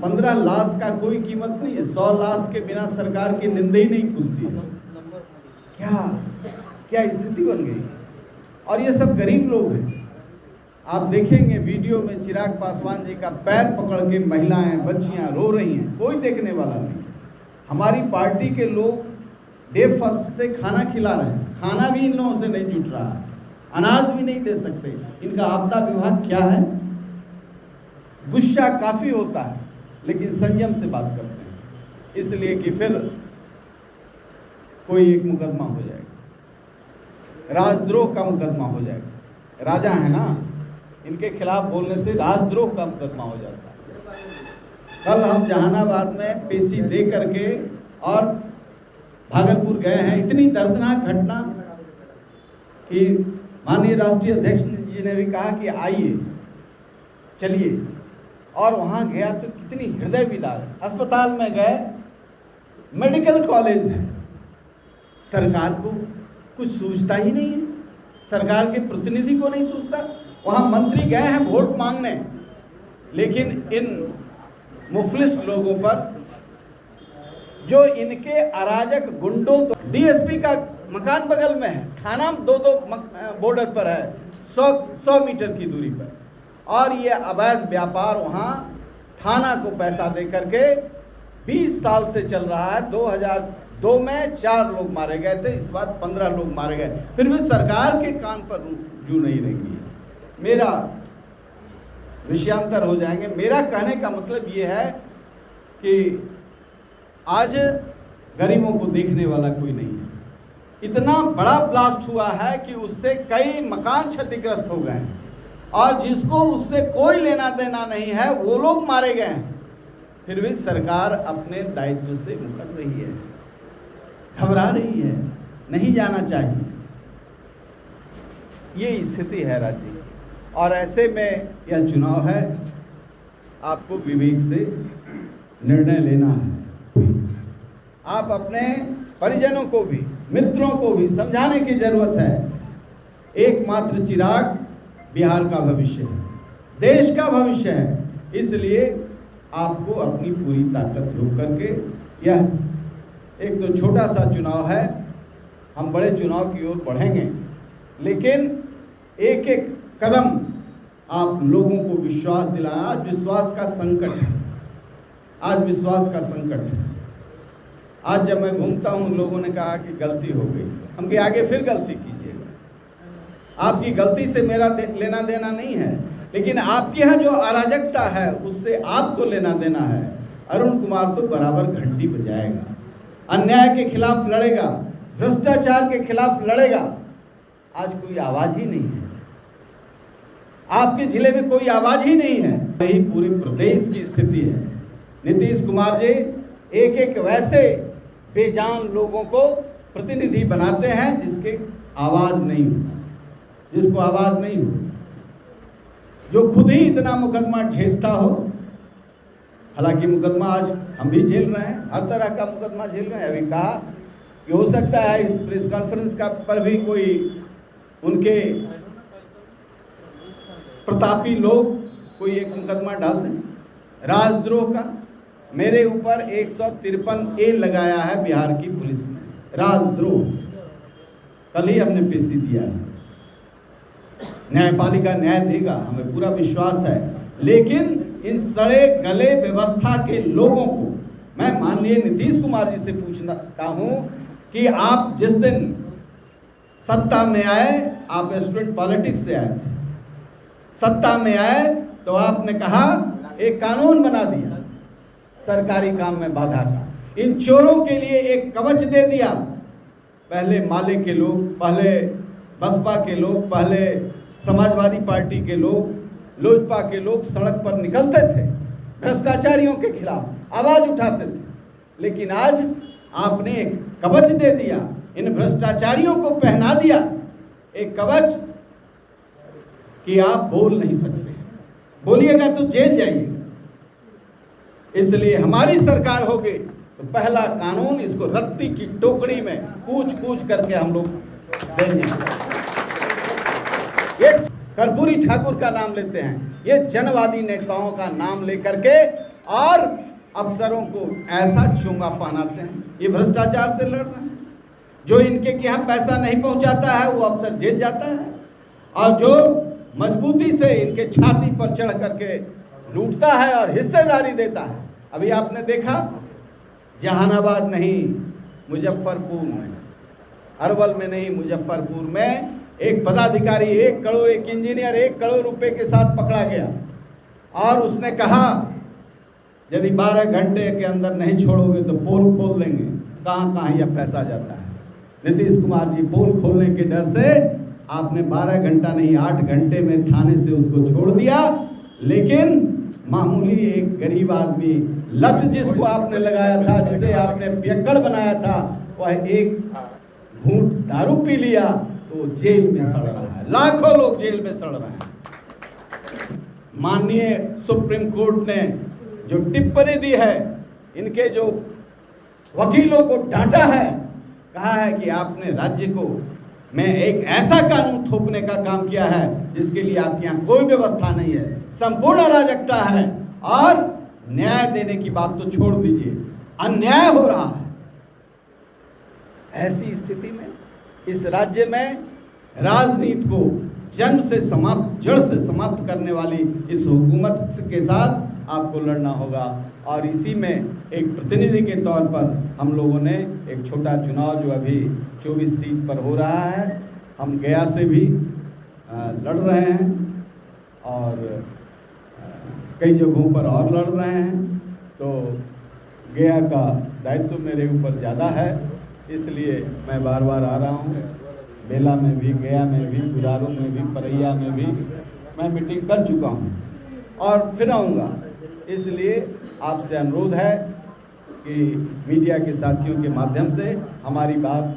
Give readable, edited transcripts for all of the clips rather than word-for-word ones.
15 लाश का कोई कीमत नहीं है। 100 लाश के बिना सरकार की नींद ही नहीं खुलती है। क्या स्थिति बन गई। और ये सब गरीब लोग हैं। आप देखेंगे वीडियो में चिराग पासवान जी का पैर पकड़ के महिलाएं बच्चियां रो रही हैं, कोई देखने वाला नहीं। हमारी पार्टी के लोग डे फर्स्ट से खाना खिला रहे हैं, खाना भी इन लोगों से नहीं जुट रहा है, अनाज भी नहीं दे सकते। इनका आपदा विभाग क्या है। गुस्सा काफ़ी होता है लेकिन संयम से बात करते हैं, इसलिए कि फिर कोई एक मुकदमा हो जाएगा, राजद्रोह का मुकदमा हो जाएगा। राजा है ना, इनके खिलाफ बोलने से राजद्रोह का मुकदमा हो जाता है। कल हम जहानाबाद में पेशी दे करके और भागलपुर गए हैं। इतनी दर्दनाक घटना कि माननीय राष्ट्रीय अध्यक्ष जी ने भी कहा कि आइए चलिए, और वहाँ गया तो कितनी हृदय विदारक। अस्पताल में गए, मेडिकल कॉलेज है, सरकार को कुछ सूझता ही नहीं है, सरकार के प्रतिनिधि को नहीं सूझता। वहाँ मंत्री गए हैं वोट मांगने, लेकिन इन मुफलिस लोगों पर जो इनके अराजक गुंडों, तो डीएसपी का मकान बगल में है, थाना दो बॉर्डर पर है, 100 मीटर की दूरी पर, और ये अवैध व्यापार वहाँ थाना को पैसा दे करके 20 साल से चल रहा है। 2002 में 4 लोग मारे गए थे, इस बार 15 लोग मारे गए, फिर भी सरकार के कान पर जू नहीं रहेंगी। मेरा विषयांतर हो जाएंगे। मेरा कहने का मतलब ये है कि आज गरीबों को देखने वाला कोई नहीं है। इतना बड़ा ब्लास्ट हुआ है कि उससे कई मकान क्षतिग्रस्त हो गए हैं, और जिसको उससे कोई लेना देना नहीं है वो लोग मारे गए हैं, फिर भी सरकार अपने दायित्व से मुकर रही है, घबरा रही है, नहीं जाना चाहिए। ये स्थिति है राज्य की, और ऐसे में यह चुनाव है, आपको विवेक से निर्णय लेना है। आप अपने परिजनों को भी, मित्रों को भी समझाने की जरूरत है। एकमात्र चिराग बिहार का भविष्य है, देश का भविष्य है, इसलिए आपको अपनी पूरी ताकत झोंक करके, यह एक तो छोटा सा चुनाव है, हम बड़े चुनाव की ओर बढ़ेंगे, लेकिन एक एक कदम आप लोगों को विश्वास दिलाएं। आज विश्वास का संकट है, आज विश्वास का संकट है। आज जब मैं घूमता हूँ, लोगों ने कहा कि गलती हो गई, हम कि आगे फिर गलती कीजिएगा। आपकी गलती से मेरा लेना देना नहीं है, लेकिन आपके यहाँ जो अराजकता है उससे आपको लेना देना है। अरुण कुमार तो बराबर घंटी बजाएगा, अन्याय के खिलाफ लड़ेगा, भ्रष्टाचार के खिलाफ लड़ेगा। आज कोई आवाज़ ही नहीं है, आपके जिले में कोई आवाज़ ही नहीं है। यही पूरे प्रदेश की स्थिति है। नीतीश कुमार जी एक एक वैसे बेजान लोगों को प्रतिनिधि बनाते हैं जिसके आवाज़ नहीं हो, जिसको आवाज़ नहीं हो, जो खुद ही इतना मुकदमा झेलता हो। हालांकि मुकदमा आज हम भी झेल रहे हैं, हर तरह का मुकदमा झेल रहे हैं। अभी कहा कि हो सकता है इस प्रेस कॉन्फ्रेंस का पर भी कोई उनके प्रतापी लोग कोई एक मुकदमा डाल दें राजद्रोह का। मेरे ऊपर 153A लगाया है बिहार की पुलिस ने, राजद्रोह। कल ही हमने पेशी दिया है, न्यायपालिका न्याय देगा, हमें पूरा विश्वास है। लेकिन इन सड़े गले व्यवस्था के लोगों को मैं माननीय नीतीश कुमार जी से पूछता हूँ कि आप जिस दिन सत्ता में आए, आप स्टूडेंट पॉलिटिक्स से आए थे, सत्ता में आए तो आपने कहा एक कानून बना दिया सरकारी काम में बाधा का, इन चोरों के लिए एक कवच दे दिया। पहले माले के लोग, पहले बसपा के लोग, पहले समाजवादी पार्टी के लोग, लोजपा के लोग सड़क पर निकलते थे, भ्रष्टाचारियों के खिलाफ आवाज़ उठाते थे, लेकिन आज आपने एक कवच दे दिया, इन भ्रष्टाचारियों को पहना दिया एक कवच कि आप बोल नहीं सकते, बोलिएगा तो जेल जाइएगा। इसलिए हमारी सरकार होगी तो पहला कानून इसको रत्ती की टोकरी में कूच कूच करके हम लोग देंगे। ये कर्पूरी ठाकुर का नाम लेते हैं, ये जनवादी नेताओं का नाम लेकर के और अफसरों को ऐसा चोंगा पहनाते हैं। ये भ्रष्टाचार से लड़ रहे हैं। जो इनके यहाँ पैसा नहीं पहुँचाता है वो अफसर जेल जाता है, और जो मजबूती से इनके छाती पर चढ़ करके लूटता है और हिस्सेदारी देता है। अभी आपने देखा जहानाबाद नहीं, मुजफ्फरपुर में, अरवल में नहीं, मुजफ्फरपुर में एक पदाधिकारी 1 करोड़, एक इंजीनियर 1 करोड़ रुपए के साथ पकड़ा गया, और उसने कहा यदि 12 घंटे के अंदर नहीं छोड़ोगे तो पोल खोल देंगे। कहाँ कहाँ यह पैसा जाता है। नीतीश कुमार जी, पोल खोलने के डर से आपने 12 घंटा नहीं 8 घंटे में थाने से उसको छोड़ दिया, लेकिन मामूली एक गरीब आदमी, लत जिसको आपने लगाया था, जिसे आपने पियक्कड़ बनाया था, वह एक घूंट दारू पी लिया तो जेल में सड़ रहा है। लाखों लोग जेल में सड़ रहे हैं। माननीय सुप्रीम कोर्ट ने जो टिप्पणी दी है, इनके जो वकीलों को डांटा है, कहा है कि आपने राज्य को में एक ऐसा कानून थोपने का काम किया है जिसके लिए आपके यहाँ कोई व्यवस्था नहीं है, संपूर्ण अराजकता है, और न्याय देने की बात तो छोड़ दीजिए, अन्याय हो रहा है। ऐसी स्थिति में इस राज्य में राजनीति को जड़ से समाप्त करने वाली इस हुकूमत के साथ आपको लड़ना होगा। और इसी में एक प्रतिनिधि के तौर पर हम लोगों ने एक छोटा चुनाव जो अभी 24 सीट पर हो रहा है, हम गया से भी लड़ रहे हैं, और कई जगहों पर और लड़ रहे हैं। तो गया का दायित्व मेरे ऊपर ज़्यादा है, इसलिए मैं बार बार आ रहा हूँ। बेला में भी, गया में भी, गुरारू में भी, परैया में भी मैं मीटिंग कर चुका हूँ और फिर आऊँगा। इसलिए आपसे अनुरोध है कि मीडिया के साथियों के माध्यम से हमारी बात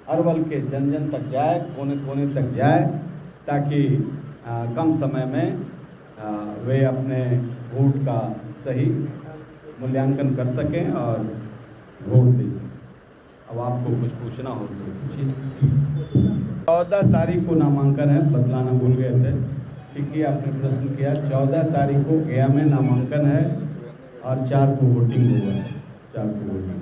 अरवल के जन जन तक जाए, कोने कोने तक जाए, ताकि कम समय में वे अपने वोट का सही मूल्यांकन कर सकें और वोट दे सकें। अब आपको कुछ पूछना हो तो पूछिए। 14 तारीख को नामांकन है, बतलाना भूल गए थे। ठीक है, आपने प्रश्न किया। 14 तारीख को गया में नामांकन है और 4 को वोटिंग हुआ है। 4 को वोटिंग